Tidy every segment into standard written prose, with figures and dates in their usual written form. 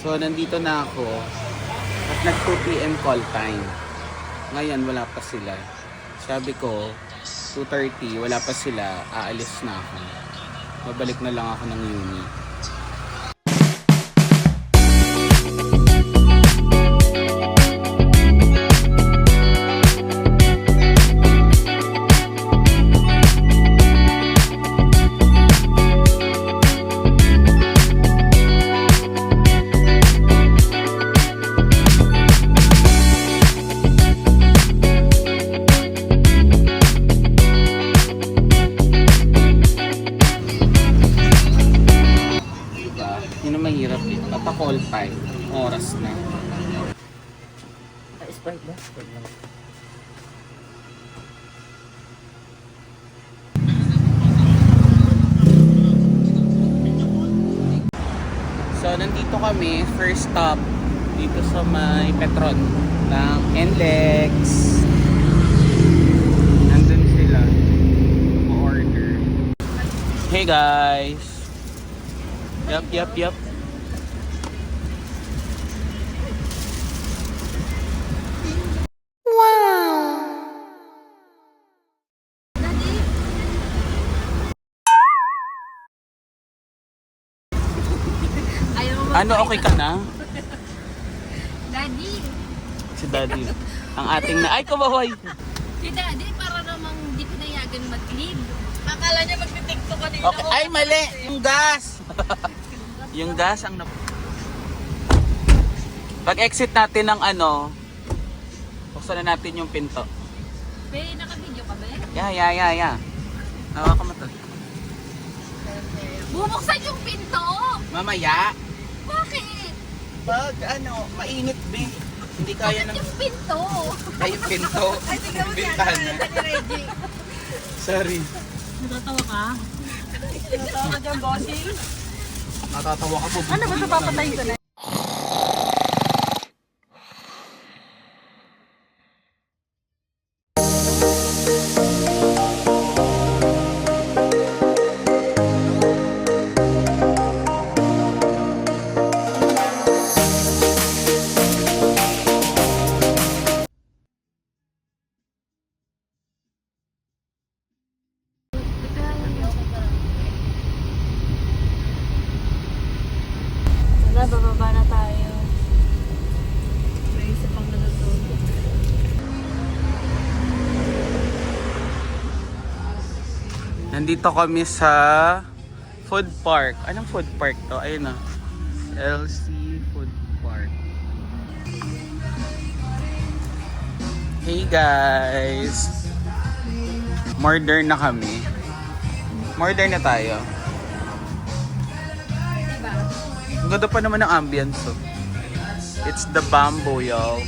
So, nandito na ako. At nag 2 PM call time. Ngayon, wala pa sila. Sabi ko, 2:30, wala pa sila. Aalis na ako. Babalik na lang ako ng uni. Yun ang mahirap eh. Papa-call time. Oras na. Sprite ba? Sprite lang. So, nandito kami. First stop. Dito sa may Petron. Ng NLEX. Nandun sila. Order. Hey guys! Yup. Ano, okay ka na? Daddy! Si Daddy. Ang ating na... Ay, kabaway! Si Daddy, para namang di pinayagan mag-leave. Akala niya magti-tiktok ka din Okay. Ay, mali! Yung gas! Yung gas ang... Pag-exit natin ng ano, buksan na natin yung pinto. Be, naka-video ka ba? Yeah. Hawakan mo to. Bubuksan yung pinto! Mamaya, Bakit? pag ano, mainit be. Hindi kaya ng... Yung pinto! Ay, yung pinto. Yung bintana. Sorry. Natatawa ka? Natatawa ka dyan, bossing? Natatawa ka po. Ano ba ito papatayin ko na? Wala, bababa na tayo. May isa pang natutulog. Nandito kami sa food park. Anong food park to? Ayun na. LC Food Park. Hey guys! Murder na kami. Murder na tayo. Diba? Ang ganda pa naman ng ambience. Oh. It's the Bamboo, y'all.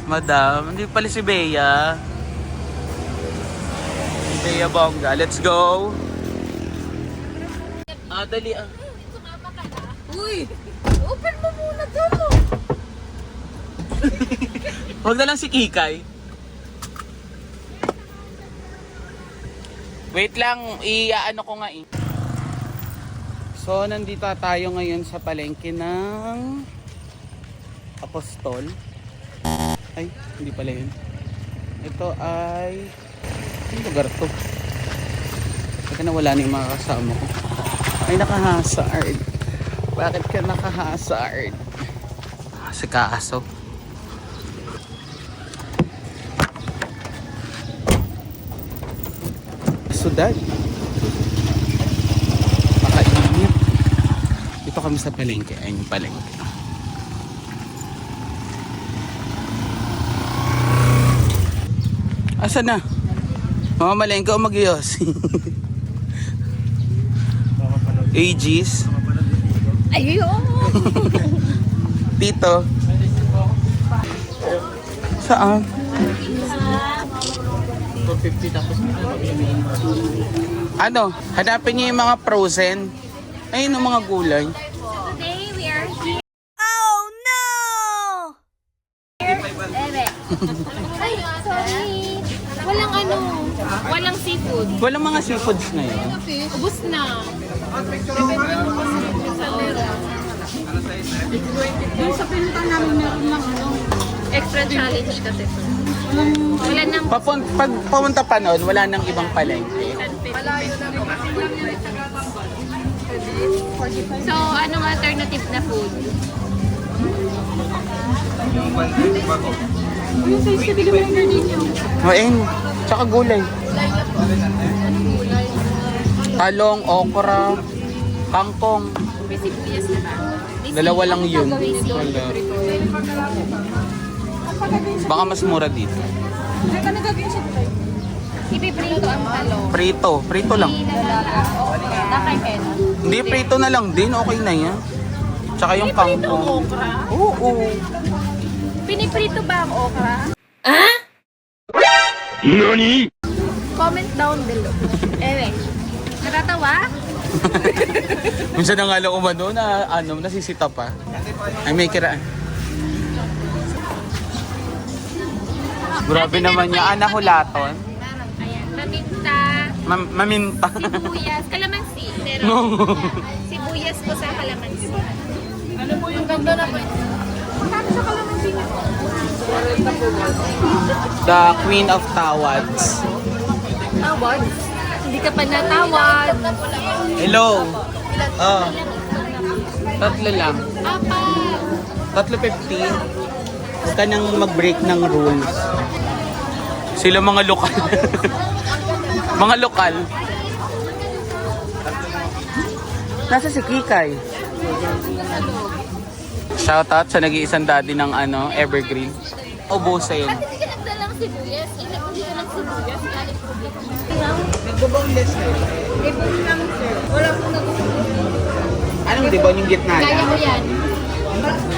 Madam, hindi pala si Bea. Bea Bongga, let's go! Dali ah. Sumama ka na. Uy! Open mo muna to! Huwag na lang si Kikay. Wait lang, i-ano ko nga eh. So, nandito tayo ngayon sa palengke ng Apostol. Ay, hindi pala yun. Ito ay... Anong lugar to? Ka na wala na yung mga kasama ko. Ay, nakahasard. Bakit ka nakahasard? Si Kaaso. Sudad. Pakainit. Dito kami sa palengke. Ayun yung palengke. Asa na? Mamamalengke o mag-iyos? Aegis. Ayun! Dito. Saan? 450 tapos Ano? Hanapin niyo yung mga frozen. Ayun yung mga gulay. Today we are here. Oh no! Ere. Ay, sorry. Walang walang seafood. Walang mga seafoods ngayon. Ubus na. Yung sa pinuntan namin meron ng extra challenge kasi to. Wala nang Pag pumunta pa noon, wala nang ibang palengke. So, anong alternative na food? Ayun. Tsaka gulay. Talong, okra, kangkong. May sibuyas na ba? Dalawa lang yun. Wala. Baka mas mura dito. Ipiprito ang talong. Prito. Prito lang. Nakay Hindi, prito na lang din. Okay na yan. Tsaka yung kangkong. okra? Oo. Piniprito ba ang okra? NANI?! Comment down below. Ewe, natatawa? Minsan na nga lang umano na nasisita pa. Ay, may kiraan. Grabe naman niya. Nahulaton. Ayan, paminta, Maminta. sibuyas, kalamansi. Pero, No. sibuyas ko sa kalamansi. Ano po yung ganda na po? Kami sa kalamansi niyo. The Queen of Tawads. Tawad? Hindi ka pa natawad. Hello. Oh. Tatlo lang. Apa? 3.50. Huwag ka nang mag-break ng rules. Sila mga lokal. Mga lokal. Nasa si Kikay. Shoutout sa nag-iisang daddy ng Evergreen. Ubusin. Hindi ka nagdalang sibuyas. Hindi ka lang sibuyas. Galit problema. Nagbo-boneless na yun. Debon lang, sir. Wala akong Anong debon yung gitna Kaya lang? ko yan.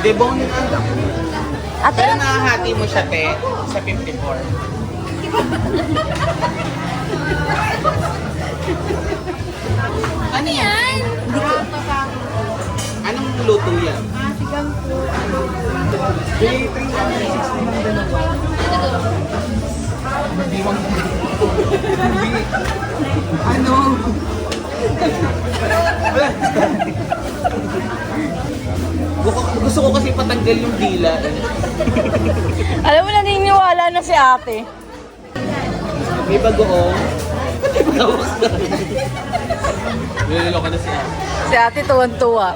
Debon lang. Pero nakahati mo siya, te, sa 54. Ano yan? Anong luto yan? Ano? Gusto ko kasi patanggal yung dila. Alam mo, naniniwala na si ate. May bagoong. Niloloko na siya. Si ate tuwan-tuwa.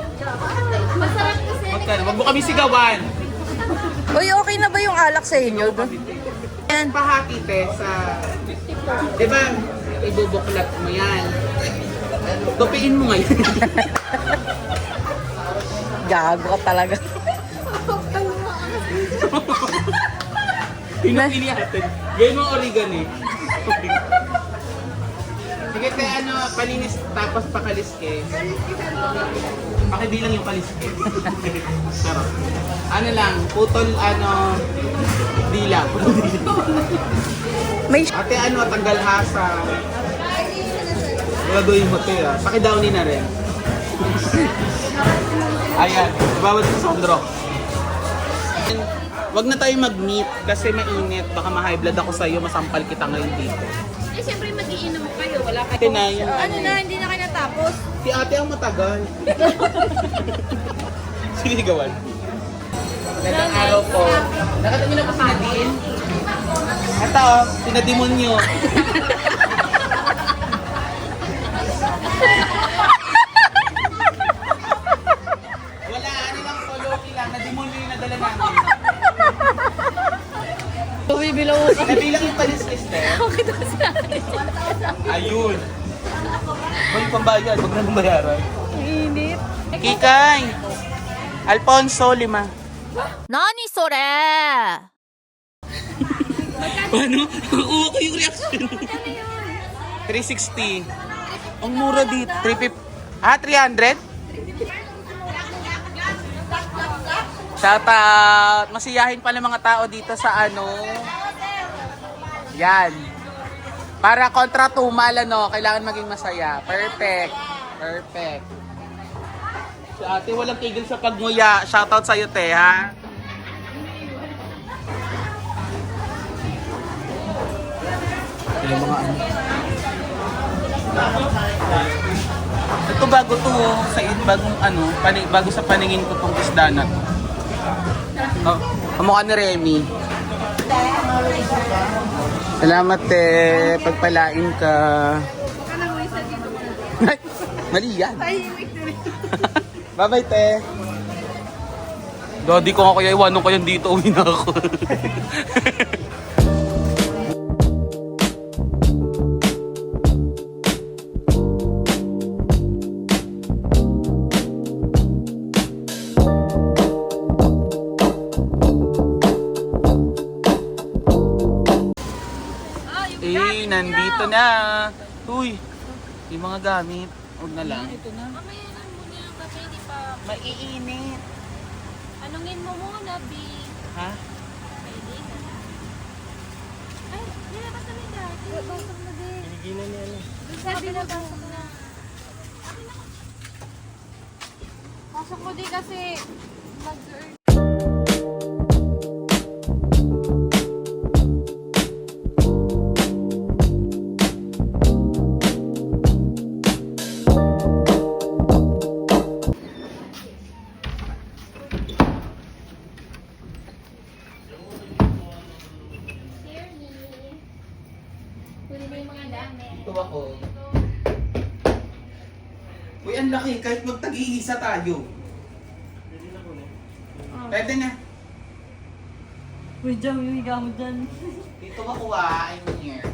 Masarap kasi. Magkano? Wag mo kami sigawan. Uy, okay na ba yung alak sa inyo? Yan. Pahati, te, sa... Di ba, ibubuklat mo yan. Tupiin mo ngayon. Gago ka talaga. Pinapilihatin. Gawin mo oregano eh. Sige, te, palinis tapos pakaliskes. Pakibilang yung kaliskes. Sarap. Ano lang, putol, dila. May Ate, tanggal hasa. Gagawin mo, te, Pakidowny na rin. Ayan, bawat sa Sondro. Wag na tayo mag-meet kasi mainit. Baka ma-high blood ako sa'yo, masampal kita ngayon dito. Eh, siyempre mag-iinom kayo. Wala kayo. Ate na yung ano na, hindi na kayo natapos. Si ate ang matagal. Sinigawan. Gandang araw po. Nakatingin na pa sa atin. Ito, pinademonyo. Wala, ano lang po, Loki lang. Nadimulo yung nadala namin. Uy, bilang mo. Nabilang yung panis, sister. Ayun. May pambayad, wag na nang bayaran. Init. Kikay! Alfonso, 5. Nani sore? Paano? Oo ko yung reaction. 360. Ang mura dito. 350. Ah, 300? Shout out! Masiyahin pa ng mga tao dito sa ano. Yan. Para kontra tumal, ano, kailangan maging masaya. Perfect. Perfect. Si ate walang tigil sa pagnguya. Shout out sa'yo, te, ha? Yung mga ano. Ito bago to, sa bagong ano, bago sa paningin ko tong isda na to. Oh, kamukha ni Remy. Salamat, te. Pagpalain ka. Mali yan. Bye-bye, te. Daddy ko nga kaya iwanan ko yan dito. Uwi na ako. Nandito na. Uy, yung mga gamit. Huwag na lang. Mamaya lang muna yung kape, di pa. Maiinit. Anungin mo muna, B. Ha? Pwede na. Ay, nilabas na ni Daddy. Basok na din. Hiniginan niya ano. Sabi na basok na. Pasok mo din kasi mag-earn. Ito ako. Uy, ang laki. Kahit magtag-iisa tayo. Pwede na. Uy, dyan, humiga mo dyan. Dito ako I'm here.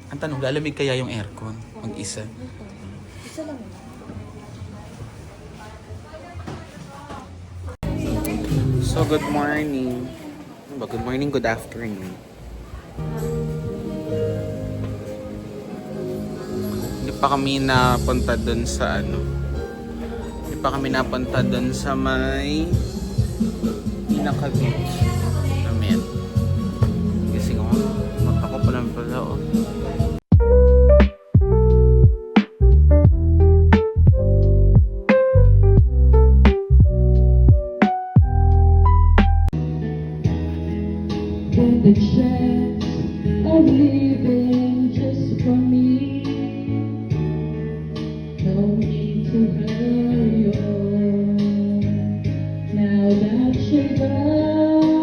Ang tanong, lalamig kaya yung aircon? Mag-isa. Isa lang. So, good morning. Ano ba? Good morning, good afternoon. Hindi pa kami napunta dun sa ano. Hindi pa kami napunta dun sa may pinaka-beach namin. Kasi nga, mata ko pa lang pala, oh. The chance of living just for me. No need to hurry on. Now that you're gone,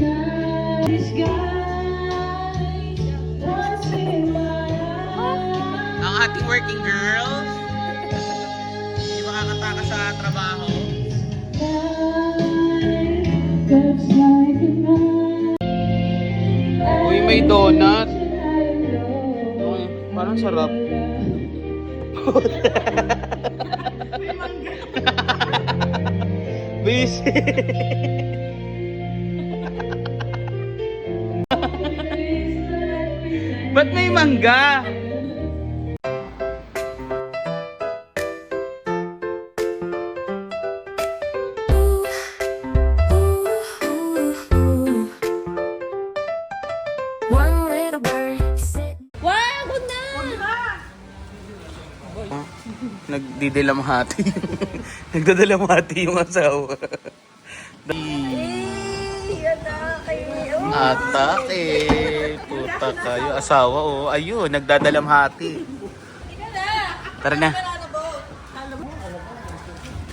night skies, what's in my eyes? Ang ating working girls, hindi makakataka sa trabaho. Looks like a night. Uy, may donut. Uy, parang sarap. Busy. Ba't may mangga? Wag na! Nagdidilamhati. Nagdadalamhati yung asawa. Atake. Puta kayo. Asawa, oh. Ayun, nagdadalamhati. Tara na.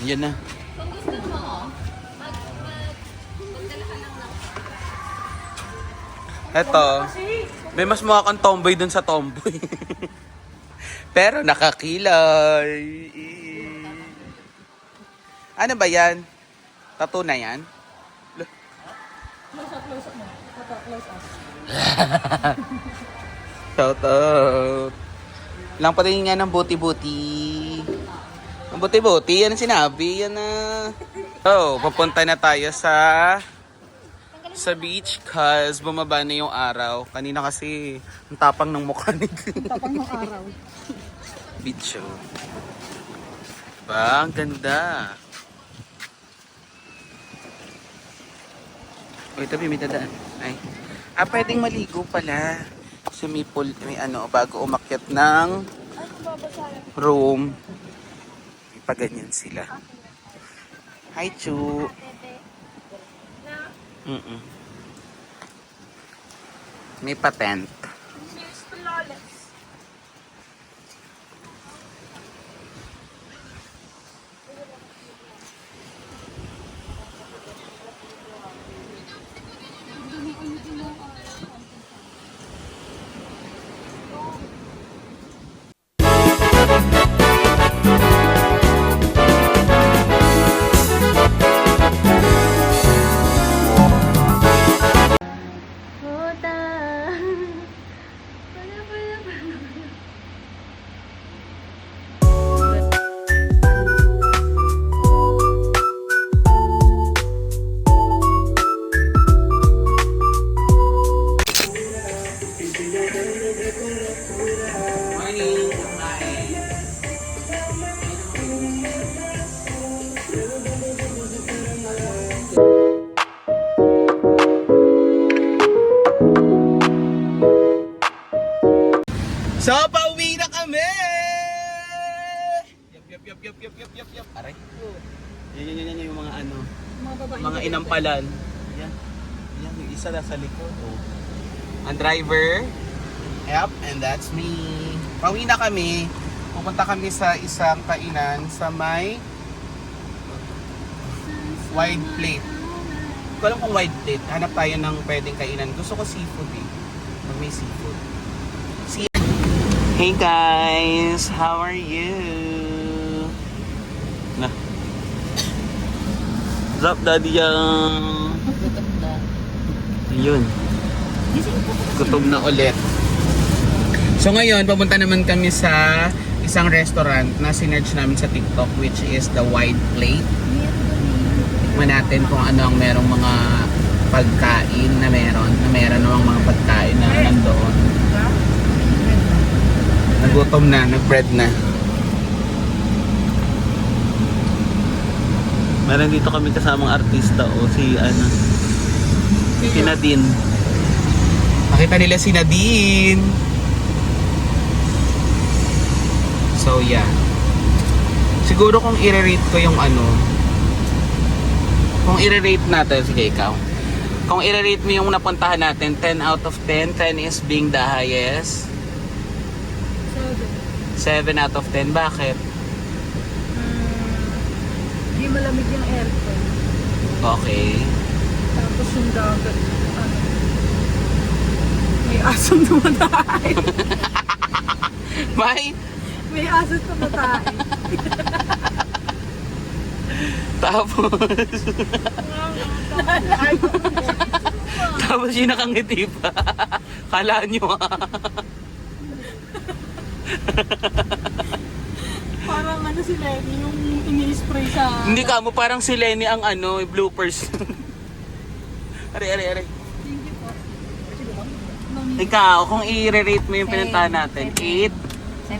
Yan na. Kung gusto mo, magdala ka lang ng... Eto, may mas mukha kang tomboy dun sa tomboy. Pero nakakilay. Ano ba yan? Tattoo na yan? Shout out. Lang pa rin nga ng buti-buti. Ang buti-buti, yan ang sinabi. Yan na. So, papunta na tayo sa beach cause bumaba na yung araw. Kanina kasi ang tapang ng mukha nito. Tapang ng araw. Beach show. Ba, ang ganda. Uy, tabi, may dadaan. Ay. Pwedeng maligo pala. Kasi may pool, may bago umakyat ng room. May paganyan sila. Hi, Chu. May patent. So, pauwi na kami! Yap. Aray. Yan yung mga mga inampalan. Yan, yung isa na sa likod. Oh. Ang driver. Yep, and that's me. Pauwi na kami. Pupunta kami sa isang kainan sa may wide plate. Hindi ko alam kung wide plate. Hanap tayo ng pwedeng kainan. Gusto ko seafood eh. Pag may seafood. Hey guys, how are you? Na. What's up, daddy yang? Ayun. Gutom na ulit. So ngayon, papunta naman kami sa isang restaurant na sinerge namin sa TikTok, which is the Wide Plate. Tikman natin kung ano ang merong mga pagkain na meron namang mga pagkain na nandoon. Nagutom na, nag-bread na. Meron dito kami kasamang artista si Nadine. Nakita nila si Nadine. So yeah. Siguro kung i-rate ko yung kung i-rate natin, sige ikaw. Kung i-rate mo yung napuntahan natin, 10 out of 10, 10 is being the highest. 7 out of 10. Bakit? Hindi malamig yung aircon. Okay. Tapos yung dagat, may asong dumatae. May asong dumatae. Tapos yung nakangiti pa. Kala nyo Parang si Lenny, yung ini-spray sa... Hindi ka mo, parang si Lenny ang bloopers. Are. Thank you po. Ikaw, kung i-rate mo yung pinuntahan natin, 8?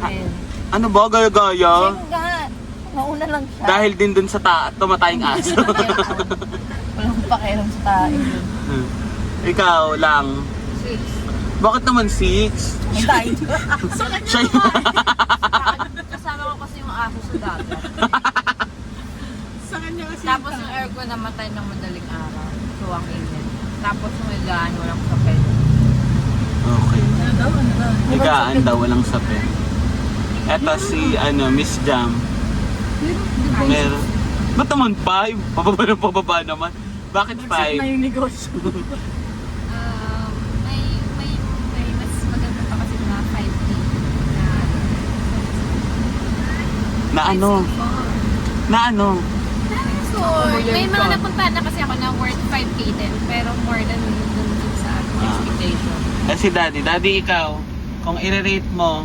7. Ano ba, gaya-gaya? Nga, mauna lang siya. Dahil din dun sa tumatayang aso. Walang pakialam sa tayo. Ikaw lang. 6. Bakit naman 6? Hintay. Siya Kasama ko kasi yung aso sa dagat. Sa kanya kasi Tapos yung aircon namatay ng madaling araw. So ang init. Tapos yung higaan, walang sapet. Okay. ano daw? Higaan daw, walang sape. Eto si Miss Jam. Meron. Ba't naman 5? Pababa naman. Bakit 5? Na yung negosyo. May Na ano? Na ano? So, may mga napuntahan na kasi ako na worth 5K din. Pero more than dun sa expectation. Eh si Daddy. Daddy, ikaw. Kung i-rate mo.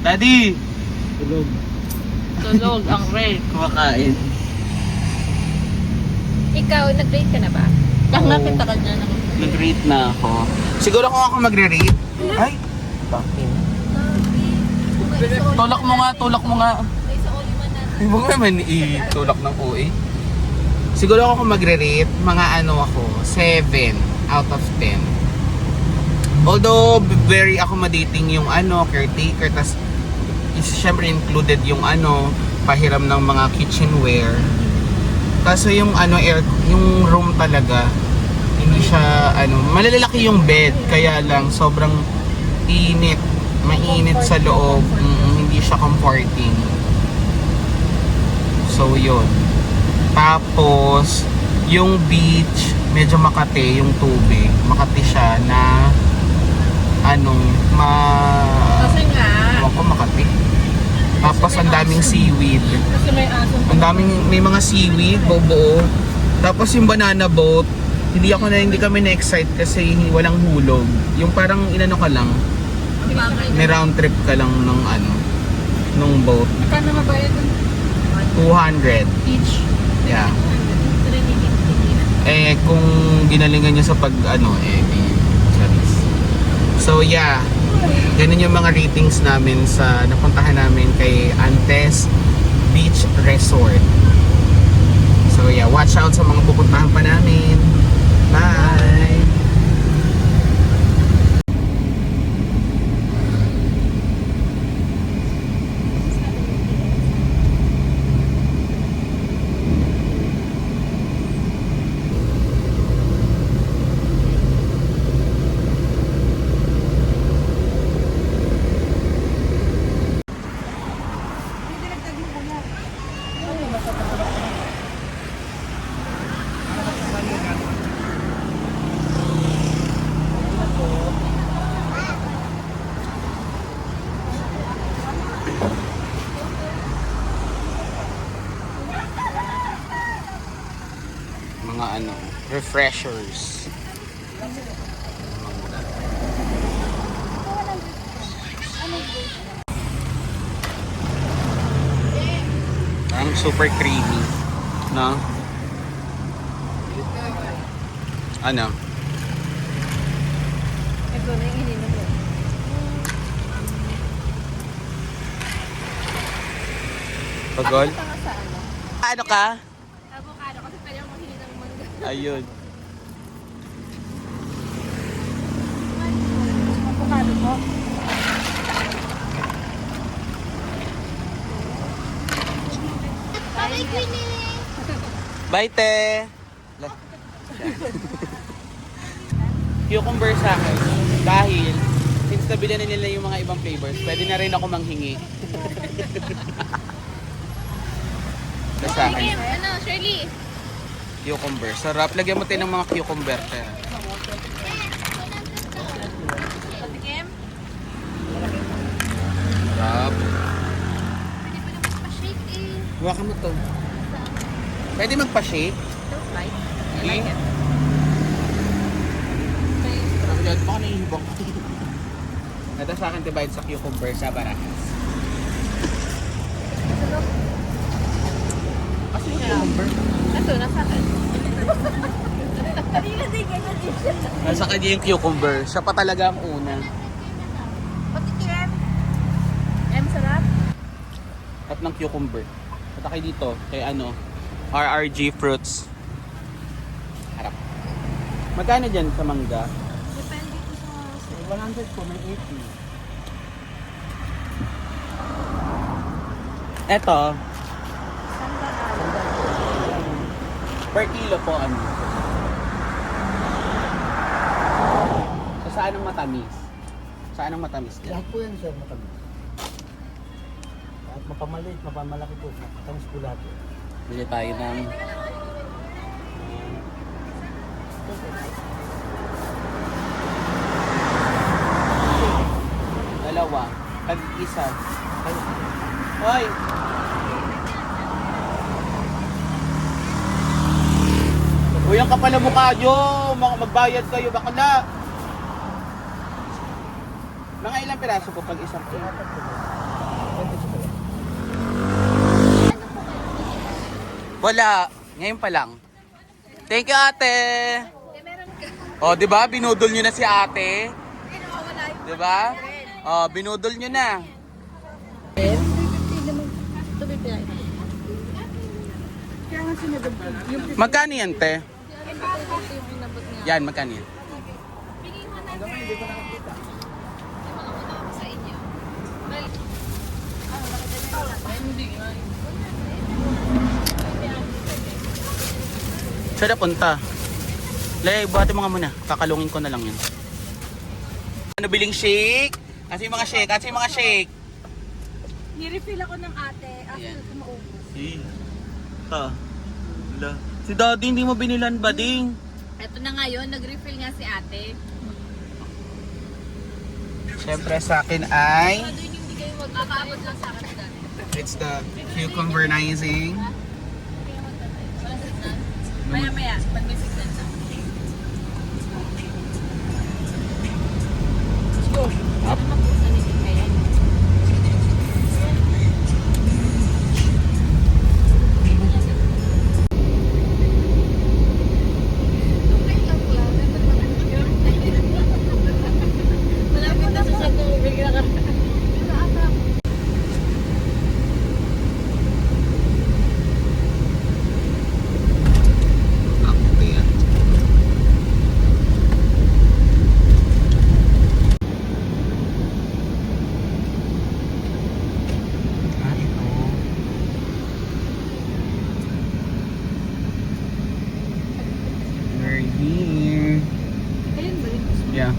Daddy! Tulog ang rate. Kumakain. Ikaw, nag-rate ka na ba? Kaya kita ka dyan ako. Nag-rate na ako. Siguro kung ako magre-rate. Ay! Tulak mo nga, tulak mo nga. Ay, sa all man natin. Ay, baka naman itulak ng OA. Siguro ako kung magre-rate, mga ano ako, 7 out of 10. Although, very accommodating yung ano, caretaker, tas is syempre included yung ano, pahiram ng mga kitchenware. Kaso yung ano, yung room talaga, hindi siya, ano, malalaki yung bed, kaya lang sobrang init, mainit sa loob, hindi siya comforting. So yun. Tapos yung beach, medyo makati yung tubig. Makati siya na anong Kasi nga, ewan ko, makati. Tapos ang daming seaweed. Kasi may aso. Ang daming may mga seaweed, buo. Tapos yung banana boat, hindi kami na-excite kasi walang hulog. Yung parang inano ka lang, may round trip ka lang ng ano, nung boat. Magkano mabayad dun? 200. Each. Yeah. Eh, kung ginalingan nyo sa pag, ano, di, charis. So, yeah. Ganun yung mga ratings namin sa napuntahan namin kay Antes Beach Resort. So, yeah. Watch out sa mga pupuntahan pa namin. Bye! Mga ano, refreshers. Ang super creamy, no? Ano? ito na yung ininom mo. Pagol? Tanga sa ano? Ano ka? Avocado kasi pwede akong mahilig ng mangga. Ayun. Avocado po. Bye, Queenie! Bye, te! Cucumber sa akin. Dahil, since nabili na nila yung mga ibang flavors, pwede na rin ako manghingi. Ito sa akin. Ano, Shirley? Cucumber. Sarap. Lagyan mo tayo ng mga cucumber. Te. Patikim? Sarap. Pwede pa naman pa-shake eh. Huwakan mo to. Pwede magpa-shake? Don't like. I Okay. like it. Sarap. Baka naihibok. Ito sa akin divide sa cucumber sa barakas. Kasi yung cucumber. Ito, nasa akin. Kanina din ganyan din siya. Nasa kanya yung cucumber. Siya pa talaga ang una. Patikim? Sarap? At ng cucumber. At kayo dito, kay ano, RRG Fruits. Harap. Magkano dyan sa mangga? Depende ko sa... 100 po, may 80. Eto, per kilo po ano. So, saan ang matamis? Saan ang matamis dyan? Lahat po yan, sir, matamis. At mapamaliit, mapamalaki po. Matamis po lahat. Bili tayo ng dalawa, tag isa. Hoy! Uy, ang kapal na mukha nyo! Magbayad kayo, bakla! Mga ilang piraso po pag isang kilo? Wala. Ngayon pa lang. Thank you, ate! O, di ba? Binudol nyo na si ate. Di ba? O, binudol nyo na. Magkano yan, te? Yan, magkano yan? Saan na punta? Lay, buhati mo nga muna. Kakalungin ko na lang yan. Ano biling shake? Kasi yung mga shake? Kasi yung mga shake? Ni-refill ako ng ate after Yan. kumaubos. Si daddy hindi mo binilan ba ding? Ito na ngayon, nag-refill nga si ate. Siyempre sa akin ay Doon yung hindi kayo magkakaabot lang sa akin dati. it's the cucumberizing. Maya-maya, pag may signal na. Up. Malapit na sa tubig na ka. We're here. Ayun ba rin? Yeah.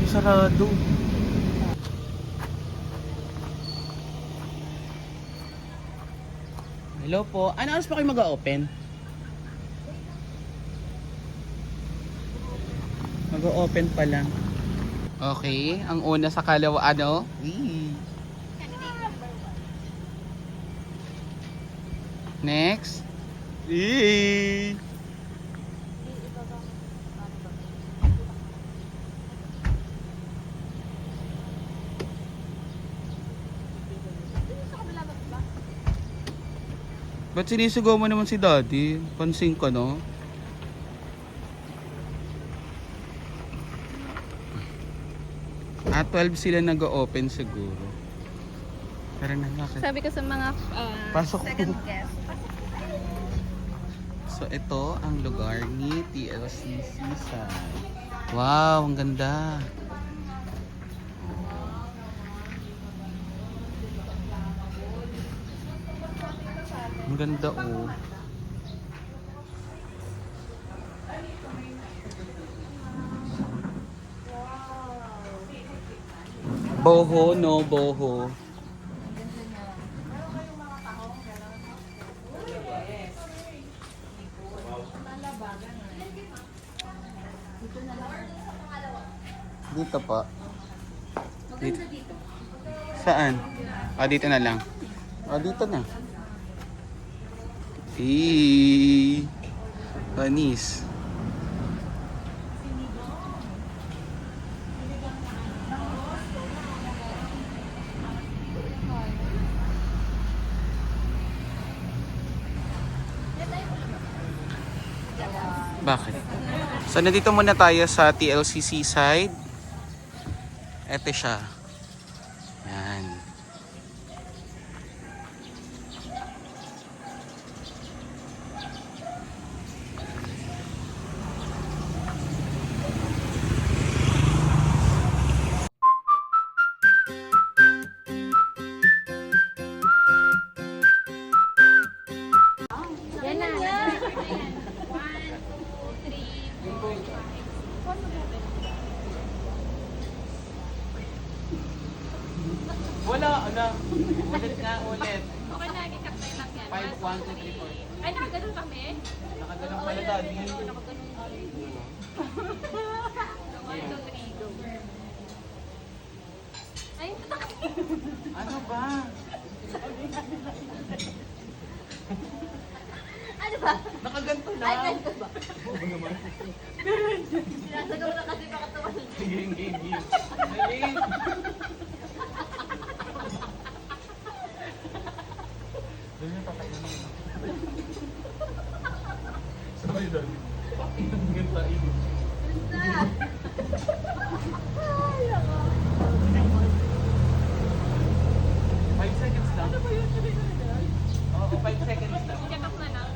Sarado. Hello po. Ano oras pa kayo mag-open? Mag-open pa lang. Okay, ang una sa kalawa ano? Next. Ba't sinisigaw mo naman si daddy? Pansin ko, no? At 12 sila nag-open siguro. Tara na, bakit? Sabi ko sa mga Pasok. second guest. So ito ang lugar ni TLC Seaside. Wow, ang ganda. Ang ganda oh. Boho, no boho. Dito pa. Dito. Saan? Ah, dito na lang. Ah, dito na. Panis. Bakit? So, nandito muna tayo sa TLC Seaside. Ito siya. Yan. Yan na. Wala, ano? Ulit na, ulit. Okay na, ikakatay lang yan. 5, 1, 2, 3, 4. Ay, nakaganon kami. Nakagalang pala, daddy. Nakaganon kami. 1, 2, 3, go. Ay, Ano ba? ano ba? Nakaganto Ay, lang. ganito ba? Sinasagaw na kasi baka tumalig. Game. Galing. Five seconds lang. Oo, 5 seconds lang. Kanak na lang.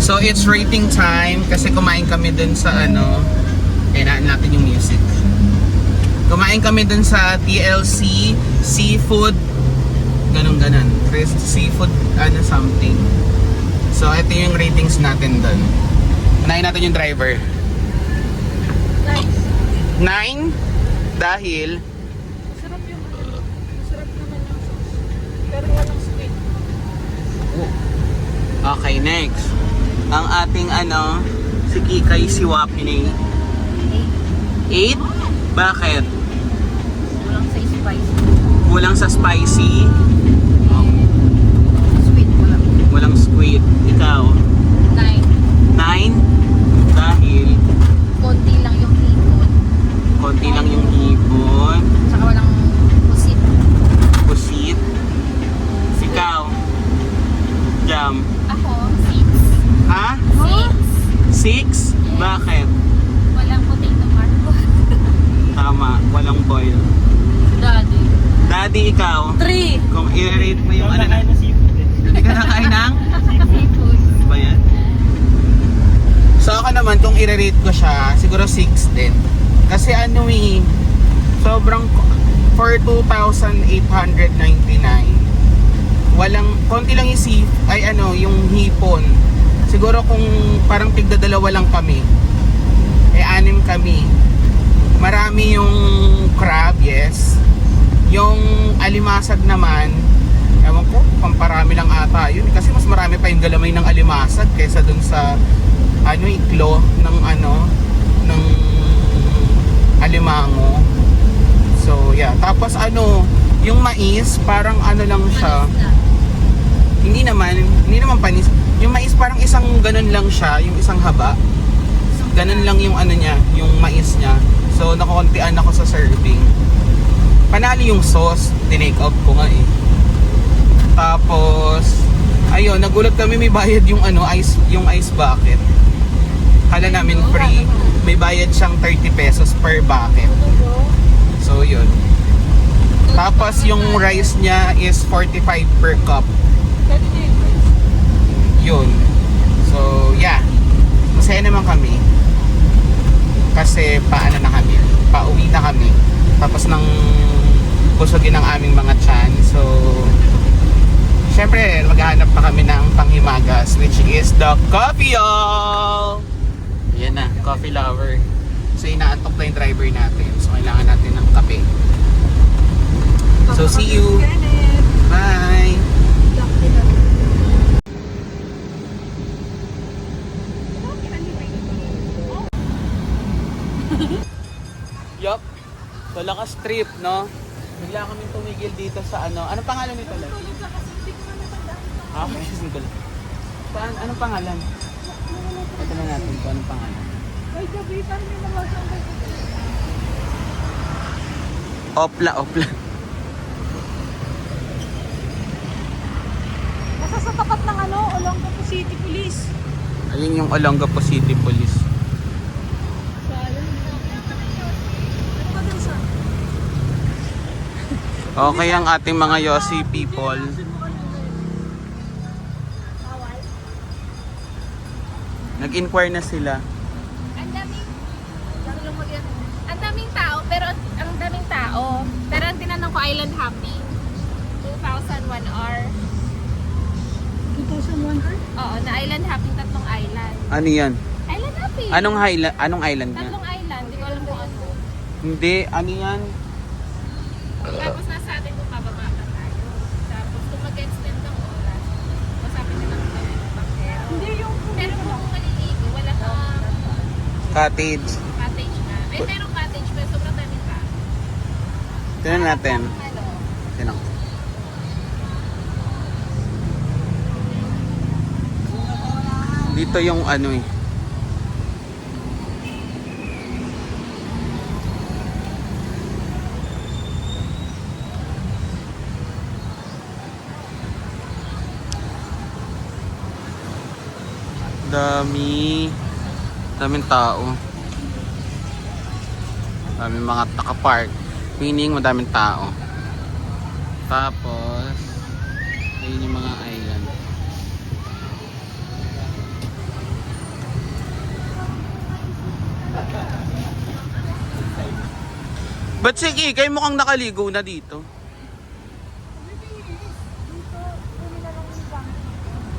So it's rating time kasi kumain kami dun sa ano, kailangan natin yung music. Kumain kami dun sa TLC Seafood ganun. Seafood ano something. So ito yung ratings natin dun. Unahin natin yung driver. 9 dahil Sarap yung ano. Masarap naman yung sauce. Pero walang sweet. okay, next. Ang ating ano, si Kikay si Wapine. 8? Bakit? Walang sa spicy. Kulang sa spicy. Sweet walang. Walang squid. Ikaw? 9. 9? Dahil Konti lang yung hipon. konti lang yung hipon. Tsaka walang pusit. Pusit. Ikaw? Jam. Ako, 6. Ha? 6. 6? Bakit? Walang potato mark. Tama. Walang boil. Daddy. Daddy, ikaw? 3. Kung i-rate mo yung ano na... Nakain ng seafood eh. Hindi ka nakain ng? Seafood. Ano ba yan? So ako naman, kung i-rate ko siya, siguro 6 din. Kasi ano sobrang, for 2,899, walang, konti lang yung yung hipon. Siguro kung parang tigdadalawa lang kami, 6 kami. Marami yung crab, yes. Yung alimasag naman, ewan ko, pamparami lang ata yun. Kasi mas marami pa yung galamay ng alimasag kaysa dun sa iklo ng ng alimango. So yeah, tapos yung mais parang lang siya. Hindi naman panis. Yung mais parang isang ganun lang siya, yung isang haba. Ganun lang yung niya, yung mais niya. So nakakuntian ako sa serving. Panali yung sauce, tinake out ko nga eh. Tapos ayun, nagulat kami may bayad yung ice bucket. Kala namin free. May bayad siyang 30 pesos per bucket. So yun. Tapos yung rice niya is 45 per cup. Yun. So yeah. Masaya naman kami. Kasi paano na kami. Pauwi na kami. Tapos nang busogin ang aming mga tiyan. So syempre maghahanap pa kami ng panghimagas, which is the coffee all. Yan na, coffee lover. So inaantok na yung driver natin. So kailangan natin ng kape. So see you. Bye. Yup. So lakas trip, no? Bigla kami tumigil dito sa Anong pangalan nito lang? Okay, single. Saan? Anong pangalan? Ito na natin kung anong pangalan. Ay, gabi, paano may nawasan ba ito? Opla. Nasa sa tapat ng Olongapo City Police. Ayun yung Olongapo City Police. Okay ang ating mga Yossi people. Nag-inquire na sila. Ang daming tao, pero ang ko Island Happy. 2,001 hour. 2001 hour? Oo, na Island Happy, tatlong island. Ano yan? Island Happy. Anong island nga? Tatlong island, di ko alam kung ano. Hindi, ano yan? Tapos nasa atin kung bababa pa tayo. Tapos kung mag-extend ng oras, masapin na lang tayo ng bakero. Hindi yung... Pero kung maliligo, wala kang Cottage. cottage na. May merong cottage, pero sobrang dami pa. Tignan natin. Ano? Tignan. Dito yung ano eh. Daming tao. Daming mga naka-park. Meaning madaming tao. Tapos ayun yung mga island. Ba't sige, kayo mukhang nakaligo na dito.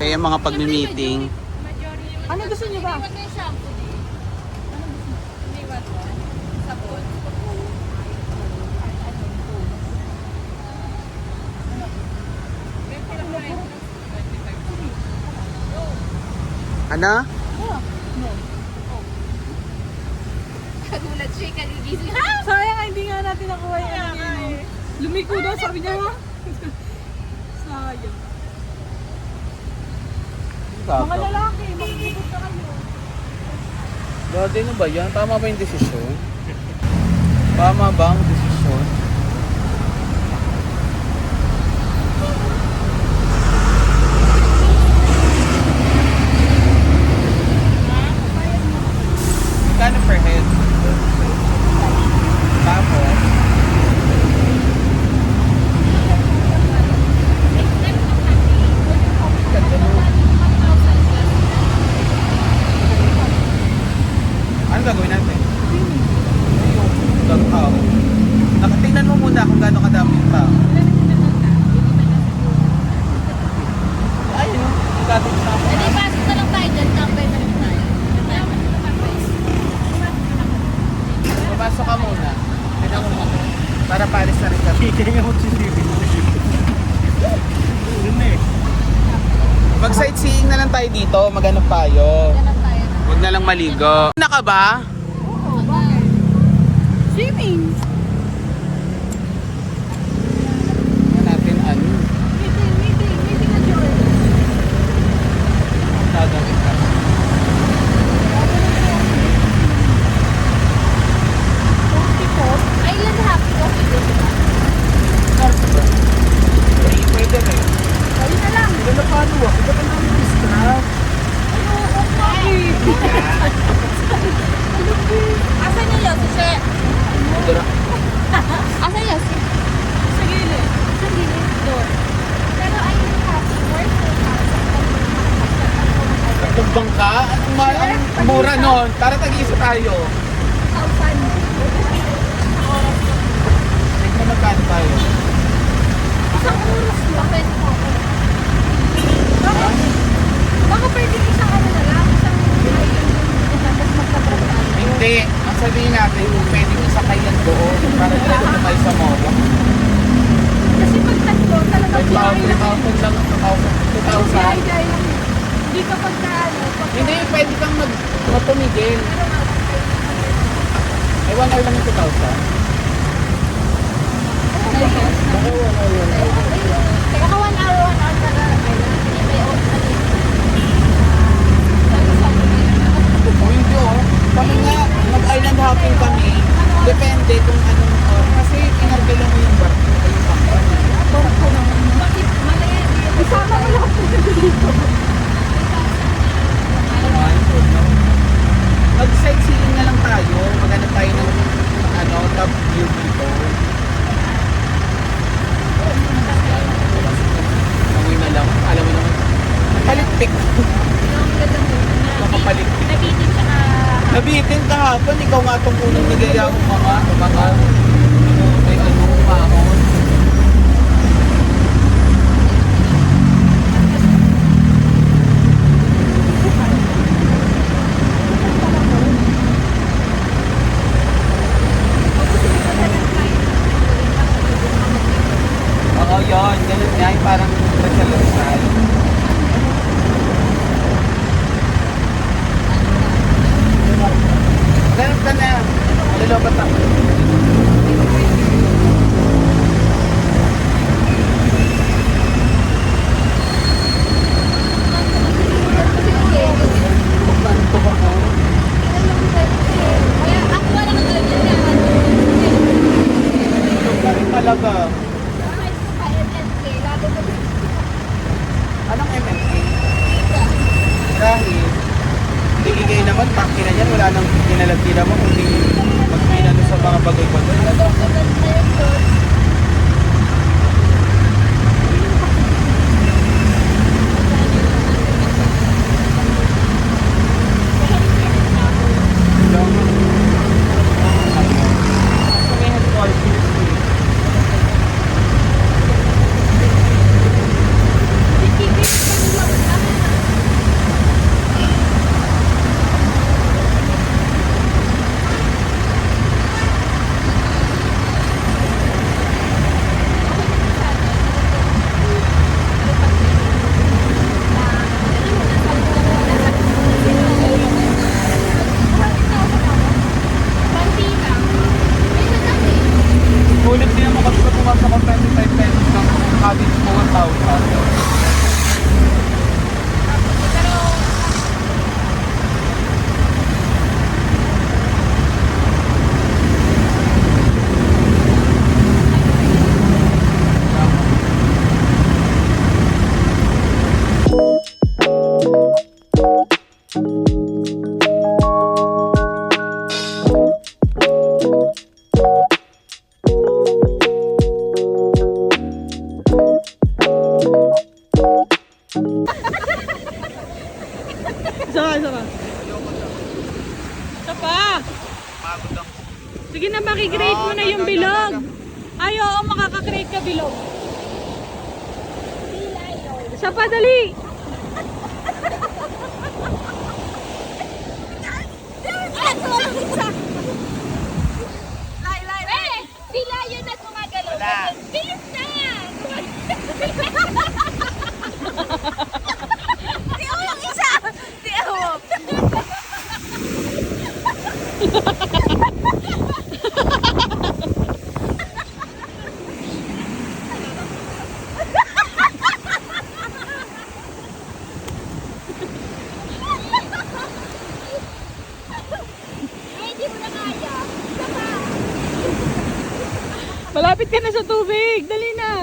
Kaya mga pag-meeting. Ano gusto niyo ba? Iniwan na yung shampoo din. Iniwan mo. Sabon. Ano? Kagulat siya, kaligising. Ha? Sayang, hindi nga natin nakuha yung ano niya, no? Lumiko daw, sabi niya, ha? Sayang. Mga lalaki, makikipot na kayo. Dati na ba yan? Tama ba yung desisyon? Tama ba ang desisyon? Magkano per head? Tapos, ano gagawin natin? Yung tao. Nakatingnan mo muna kung gaano kadami yung tao. Ayun, yung dating tao. Hindi, pasok na lang tayo dyan. Tambay na lang tayo. Papasok ka muna. Tignan mo muna. Para palis na rin kami. Kaya nga magsisipin. Yun na eh. Mag-sightseeing na lang tayo dito. Maghanap tayo. Dyan lang tayo. Huwag na lang maligo. Na ka ba? Oo, bakit? Swimming! Tignan natin ano. Meeting na Joy. Gagawin ka. Island Happy, okay din ba? Pwede rin. Ayun na lang. Ito na paano ah? Ito na namin distract. Asan yung Yossi, Che? Dura. Asan Yossi? Sa gilid. Sa gilid, door. Pero Island Happy, worth 4,000. Tugbang ka? Ang mura nun. Para tag-isa tayo. 1,000. Tignan mo magkano tayo. Isang oras lang. Pwede mo ako. Baka pwede isang ano na lang. Isang island. Tapos magkatrabaho tayo. Hindi. Ang sabihin natin, kung pwede isakay yan doon. Para dito na tayo sa mall. Kasi pag tatlo, talagang biyahe lang. 3,000 lang. 2,000. Biyahe lang. Hindi ka pagka ano. Hindi, pwede kang matumigil. Ay, 1 hour lang yung 2,000. Baka 1 hour para may off na dito. O hindi oh. Kami nga, mag-island hopping kami. Depende kung anong kasi inargala mo yung barko. Ay, yung barko. Bakit maliit? Isama mo lahat po dito. Mag-sightseeing na lang tayo. Maghanap tayo ng top view dito. Amoy na lang. Alam mo naman. Palitik. Makapalitik. Nabitin siya ka. Nabitin kahapon. Ikaw nga itong unang nagaya mga ano, may ano, umahon. Talaga. Anong MMK? Dahil, bigay naman, paki na yan, wala nang kinalagkina mo, kundi magpinano sa mga bagay-bagay. Ulit din naman kasi pumasok ako 25 pesos ng habit mo 1,000. Isa pa. Sige na, makikreate mo na yung bilog. Ay, oo, makakakreate ka bilog. Isa pa, dali. Sila yun at gumagalaw. Bilis na! Hindi mo na kaya. Malapit ka na sa tubig. Dali na.